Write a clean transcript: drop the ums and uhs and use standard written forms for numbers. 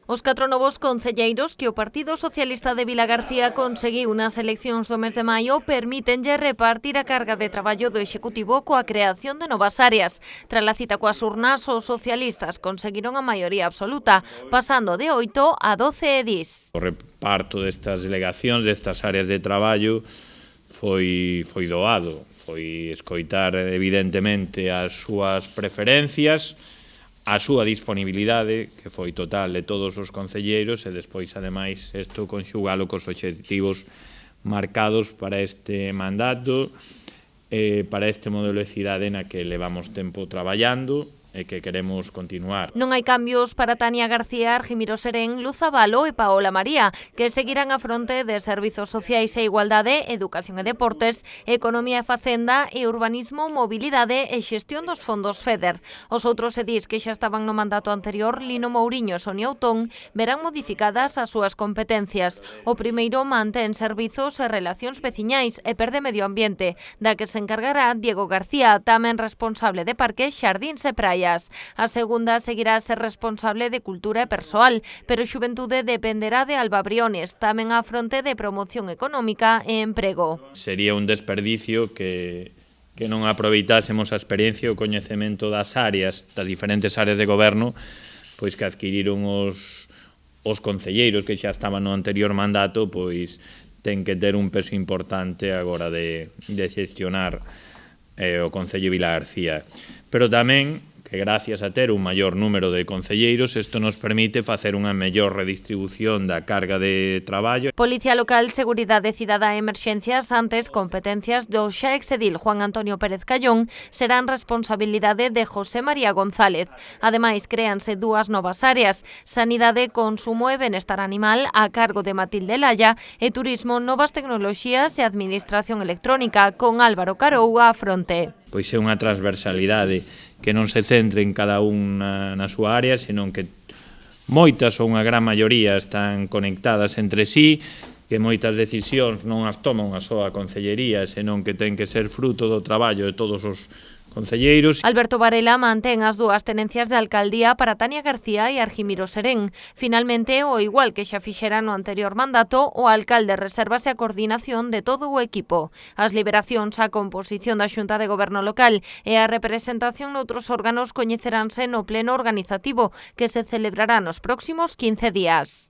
Os 4 novos concelleiros que o Partido Socialista de Vilagarcía conseguiu nas eleccións do mes de maio permítenlle repartir a carga de traballo do Executivo coa creación de novas áreas. Tras a cita coas urnas, os socialistas conseguiron a maioría absoluta, pasando de 8 a 12 edís. O reparto destas delegacións, destas áreas de traballo, foi doado. Foi escoitar, evidentemente, as súas preferencias, a súa disponibilidade, que foi total de todos os concelleiros, e despois, ademais, isto conxugalo cos obxectivos marcados para este mandato, para este modelo de cidade na que levamos tempo traballando e que queremos continuar. Non hai cambios para Tania García, Argimiro Serén, Luz Abalo e Paola María, que seguirán a fronte de Servizos Sociais e Igualdade, Educación e Deportes, Economía e Facenda e Urbanismo, Mobilidade e Xestión dos fondos FEDER. Os outros edís que xa estaban no mandato anterior, Lino Mouriño e Sonia Outón, verán modificadas as súas competencias. O primeiro mantén Servizos e Relacións Veciñais e perde Medio Ambiente, da que se encargará Diego García, tamén responsable de Parques, Xardíns e Praias. A segunda seguirá a ser responsable de Cultura e Persoal, pero Xuventude dependerá de Alba Briones, tamén á fronte de Promoción Económica e Emprego. Sería un desperdicio que non aproveitásemos a experiencia e o coñecemento das áreas, das diferentes áreas de goberno, pois que adquiriron os concelleiros que xa estaban no anterior mandato, pois ten que ter un peso importante agora de xestionar o Concello de Vilagarcía. Pero tamén que gracias a ter un maior número de concelleiros, isto nos permite facer unha mellor redistribución da carga de traballo. Policía Local, Seguridade Cidadá e Emerxencias, antes competencias do xa exedil Juan Antonio Pérez Callón, serán responsabilidade de José María González. Ademais, créanse dúas novas áreas: Sanidade, Consumo e Benestar Animal, a cargo de Matilde Laya, e Turismo, Novas Tecnoloxías e Administración Electrónica, con Álvaro Carou á fronte. Pois é unha transversalidade que non se centre en cada unha na súa área, senón que moitas ou unha gran maioría están conectadas entre sí, que moitas decisións non as toma unha soa concellería, senón que ten que ser fruto do traballo de todos os concelleiros. Alberto Varela mantén as dúas tenencias de alcaldía para Tania García e Argimiro Serén. Finalmente, o igual que xa fixera no anterior mandato, o alcalde resérvase a coordinación de todo o equipo. As liberacións, a composición da Xunta de Goberno Local e a representación noutros órganos coñeceránse no pleno organizativo, que se celebrará nos próximos 15 días.